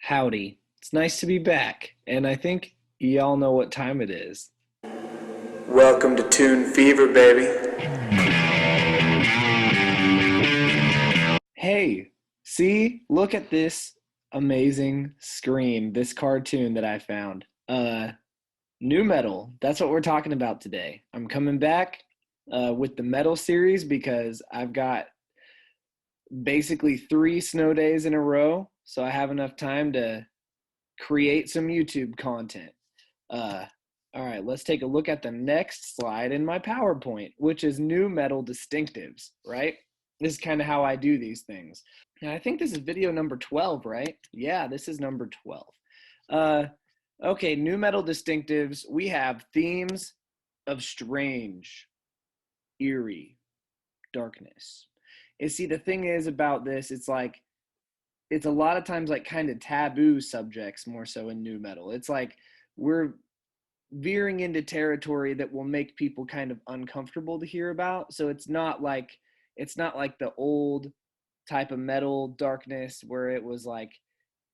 Howdy. It's nice to be back, and I think y'all know what time it is. Welcome to Tune Fever, baby. Hey, see? Look at this amazing screen, this cartoon that I found. New metal. That's what we're talking about today. I'm coming back with the metal series because I've got basically 3 snow days in a row, so I have enough time to create some YouTube content. Uh, all right, let's take a look at the next slide in my PowerPoint, which is new metal distinctives, right? This is kind of how I do these things. And I think this is video number 12, right? Yeah, this is number 12. Okay, new metal distinctives. We have themes of strange, eerie, darkness. And see, the thing is about this, it's a lot of times like kind of taboo subjects more so in new metal. It's like we're veering into territory that will make people kind of uncomfortable to hear about. So it's not like the old type of metal darkness where it was like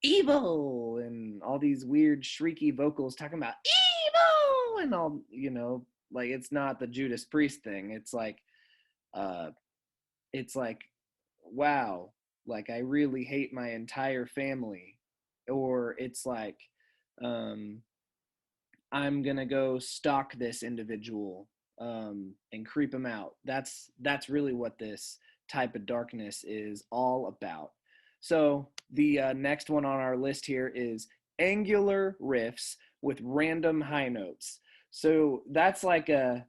evil and all these weird shrieky vocals talking about evil and all, like it's not the Judas Priest thing. Uh it's like wow, like I really hate my entire family. Or it's like um I'm gonna go stalk this individual and creep him out. That's really what this type of darkness is all about. So the next one on our list here is angular riffs with random high notes. So that's like a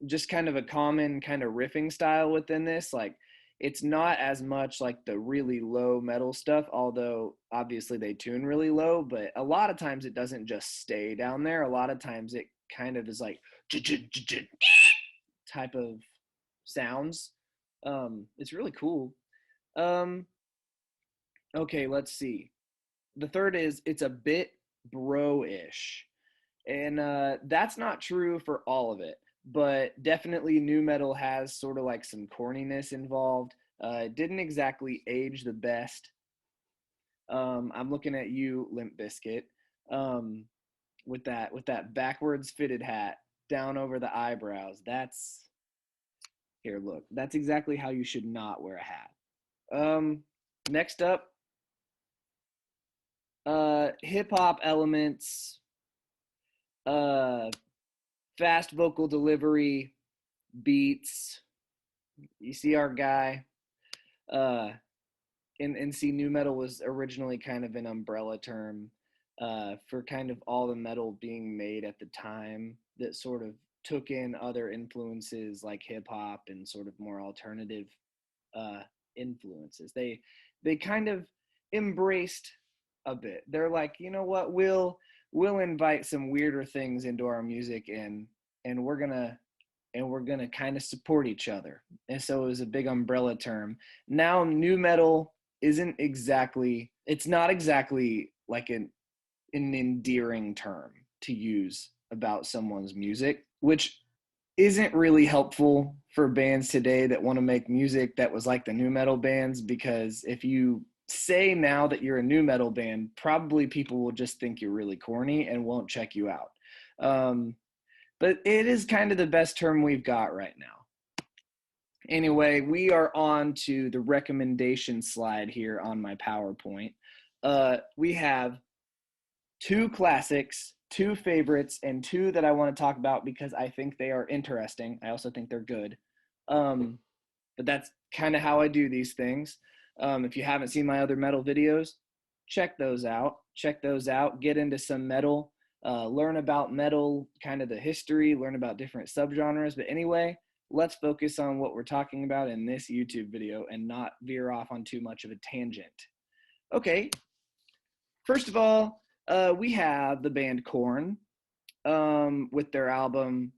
just kind of a common kind of riffing style within this. Like it's not as much like the really low metal stuff, although obviously they tune really low, but a lot of times it doesn't just stay down there. A lot of times it kind of is like type of sounds. It's really cool. Um, okay, let's see. The third is it's a bit bro-ish. And that's not true for all of it, but definitely new metal has sort of like some corniness involved. It didn't exactly age the best. I'm looking at you, Limp Biscuit, um, with that backwards fitted hat down over the eyebrows. That's here. Look, that's exactly how you should not wear a hat. Um, Next up, hip hop elements, uh, fast vocal delivery, beats. You see our guy. Uh, and see, new metal was originally kind of an umbrella term for kind of all the metal being made at the time that sort of took in other influences like hip hop and sort of more alternative uh, influences. They kind of embraced a bit. They're like, you know what, we'll invite some weirder things into our music, and we're gonna kind of support each other. And so it was a big umbrella term. Now new metal isn't exactly, it's not exactly like an endearing term to use about someone's music, which isn't really helpful for bands today that want to make music that was like the new metal bands, because if you say now that you're a new metal band, probably people will just think you're really corny and won't check you out. But it is kind of the best term we've got right now. Anyway, we are on to the recommendation slide here on my PowerPoint. We have 2 classics, 2 favorites, and 2 that I want to talk about because I think they are interesting. I also think they're good. But that's kind of how I do these things. If you haven't seen my other metal videos, check those out. Check those out. Get into some metal. Learn about metal, kind of the history, learn about different subgenres. But anyway, let's focus on what we're talking about in this YouTube video and not veer off on too much of a tangent. Okay, first of all, we have the band Korn with their album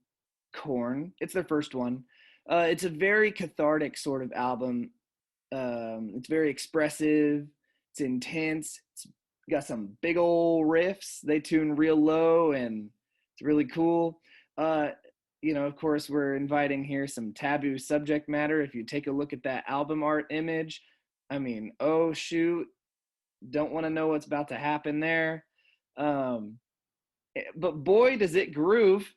Korn. It's their first one. It's a very cathartic sort of album. It's very expressive. It's intense. It's got some big old riffs. They tune real low, and it's really cool. Of course, we're inviting here some taboo subject matter. If you take a look at that album art image, I mean, oh shoot, Don't want to know what's about to happen there. Um, but boy, does it groove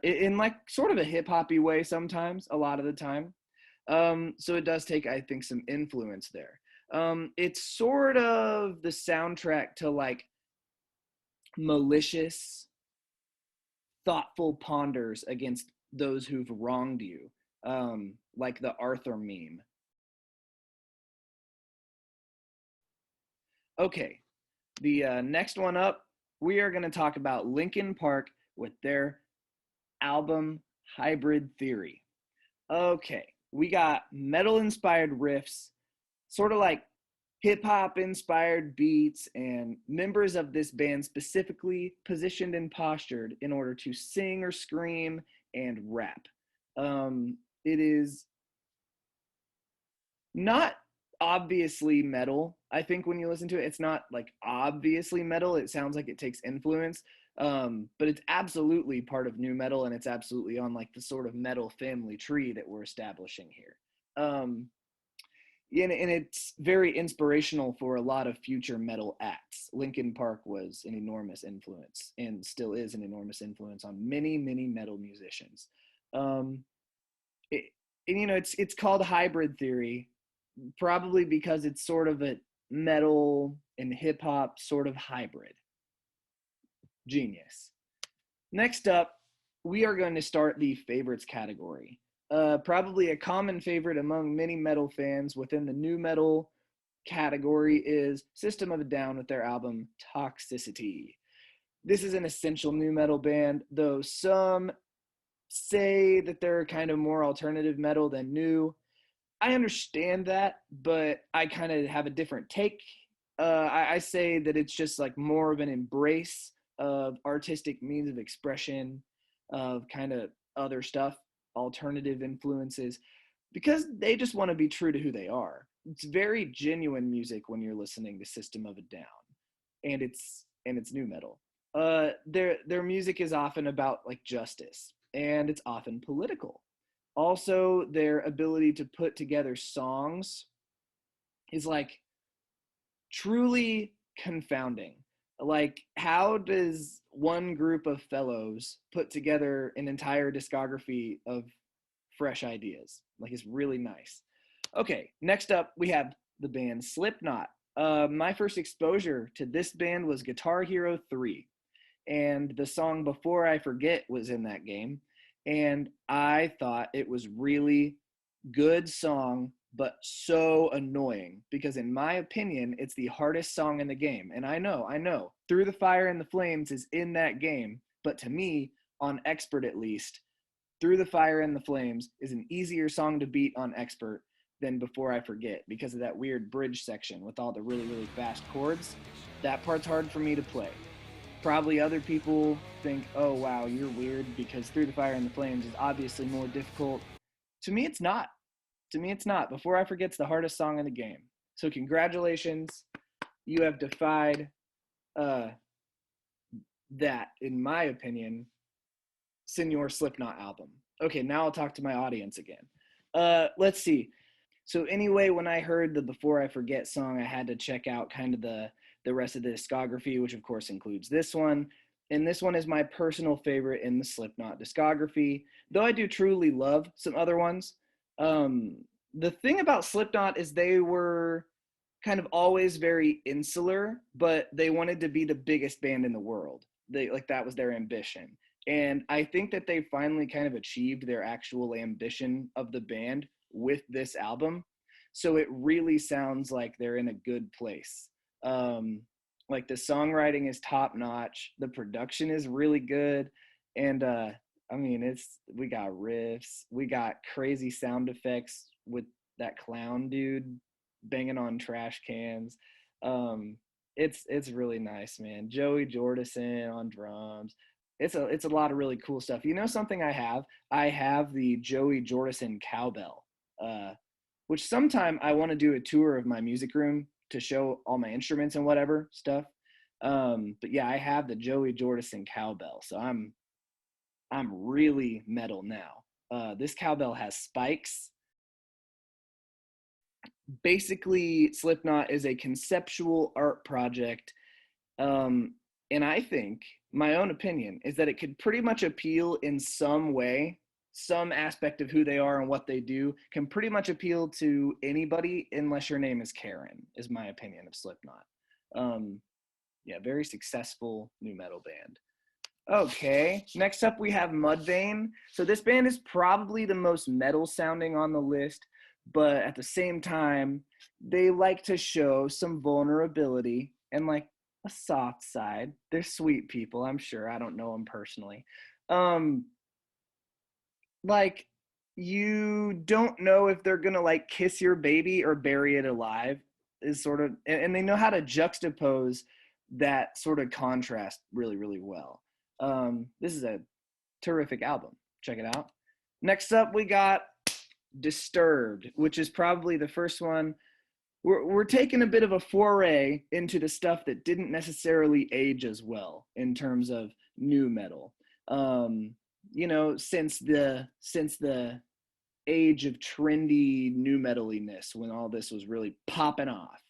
in like sort of a hip hoppy way sometimes, a lot of the time. So it does take, I think, some influence there. It's sort of the soundtrack to like malicious, thoughtful ponders against those who've wronged you, like the Arthur meme. Okay, the next one up, we are going to talk about Linkin Park with their album Hybrid Theory. Okay, we got metal inspired riffs, sort of like hip hop inspired beats, and members of this band specifically positioned and postured in order to sing or scream and rap. It is not obviously metal. I think when you listen to it, it's not like obviously metal. It sounds like it takes influence, but it's absolutely part of new metal, and it's absolutely on like the sort of metal family tree that we're establishing here. Um, and it's very inspirational for a lot of future metal acts. Linkin Park was an enormous influence and still is an enormous influence on many, many metal musicians. Um, it, and it's called hybrid theory, probably because it's sort of a metal and hip hop sort of hybrid. Genius. Next up, we are going to start the favorites category. Probably a common favorite among many metal fans within the new metal category is System of a Down with their album Toxicity. This is an essential new metal band, though some say that they're kind of more alternative metal than new. I understand that, but I kind of have a different take. I say that it's just like more of an embrace of artistic means of expression, of kind of other stuff, alternative influences, because they just want to be true to who they are. It's very genuine music when you're listening to System of a Down, and it's new metal. Their music is often about like justice, and it's often political. Also, their ability to put together songs is like truly confounding. Like, how does one group of fellows put together an entire discography of fresh ideas? Like, it's really nice. Okay, next up, we have the band Slipknot. My first exposure to this band was Guitar Hero 3, and the song Before I Forget was in that game. And I thought it was really good song, but so annoying because in my opinion, it's the hardest song in the game. And I know, Through the Fire and the Flames is in that game, but to me, on expert at least, Through the Fire and the Flames is an easier song to beat on expert than Before I Forget because of that weird bridge section with all the really, really fast chords. That part's hard for me to play. Probably other people think, oh, wow, you're weird because Through the Fire and the Flames is obviously more difficult. To me, it's not. To me, it's not. Before I Forget's the hardest song in the game. So congratulations. You have defied uh, that, in my opinion, Senor Slipknot album. Okay, now I'll talk to my audience again. Let's see. So anyway, when I heard the Before I Forget song, I had to check out kind of the rest of the discography, which of course includes this one. And this one is my personal favorite in the Slipknot discography, though I do truly love some other ones. Um, the thing about Slipknot is they were kind of always very insular, but they wanted to be the biggest band in the world. They like that was their ambition. And I think that they finally kind of achieved their actual ambition of the band with this album. So it really sounds like they're in a good place. Um, like the songwriting is top notch, the production is really good, and I mean we got riffs, we got crazy sound effects with that clown dude banging on trash cans. Um, it's really nice, man. Joey Jordison on drums. It's a lot of really cool stuff. You know something I have? I have the Joey Jordison cowbell, uh, which sometime I want to do a tour of my music room to show all my instruments and whatever stuff. But yeah, I have the Joey Jordison cowbell, so I'm really metal now. This cowbell has spikes basically Slipknot is a conceptual art project. And I think my own opinion is that it could pretty much appeal in some way, some aspect of who they are and what they do can pretty much appeal to anybody unless your name is Karen, is my opinion of Slipknot. Yeah, very successful new metal band. Okay, next up we have Mudvayne. So this band is probably the most metal sounding on the list, but at the same time, they like to show some vulnerability and like a soft side. They're sweet people, I'm sure. I don't know them personally. Um, like you don't know if they're gonna like kiss your baby or bury it alive is sort of, and they know how to juxtapose that sort of contrast really, really well. This is a terrific album. Check it out. Next up, we got Disturbed, which is probably the first one. We're taking a bit of a foray into the stuff that didn't necessarily age as well in terms of new metal. You know, since the age of trendy new metaliness, when all this was really popping off.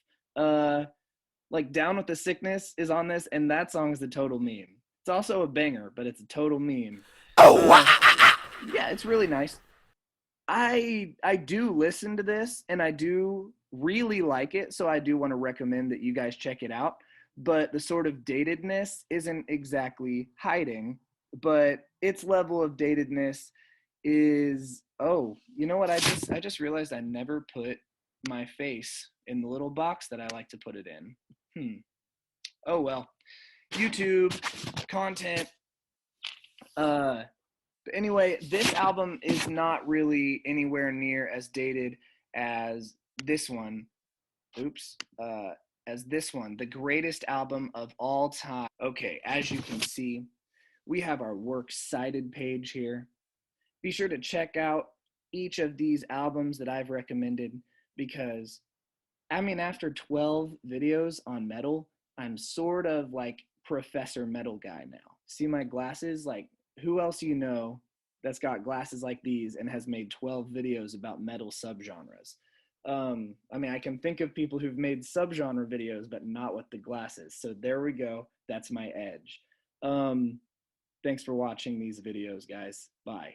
Like Down with the Sickness is on this, and that song is a total meme. It's also a banger, but it's a total meme. Oh, wow. Yeah, it's really nice. I do listen to this, and I do really like it, so I do want to recommend that you guys check it out. But the sort of datedness isn't exactly hiding, but its level of datedness is, oh, you know what? I just realized I never put my face in the little box that I like to put it in. Oh well. YouTube content. But anyway, this album is not really anywhere near as dated as this one. As this one, the greatest album of all time. Okay, as you can see, we have our works cited page here. Be sure to check out each of these albums that I've recommended because, I mean, after 12 videos on metal, I'm sort of like Professor Metal Guy now. See my glasses? Like, who else you know that's got glasses like these and has made 12 videos about metal subgenres? I mean, I can think of people who've made subgenre videos, but not with the glasses. So there we go. That's my edge. Thanks for watching these videos, guys. Bye.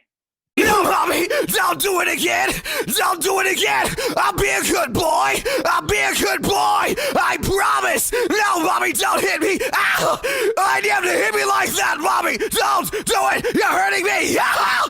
No, mommy, don't do it again! Don't do it again! I'll be a good boy! I'll be a good boy! I promise! No, mommy, don't hit me! Ow! I need to hit me like that, mommy! Don't do it! You're hurting me! Ow!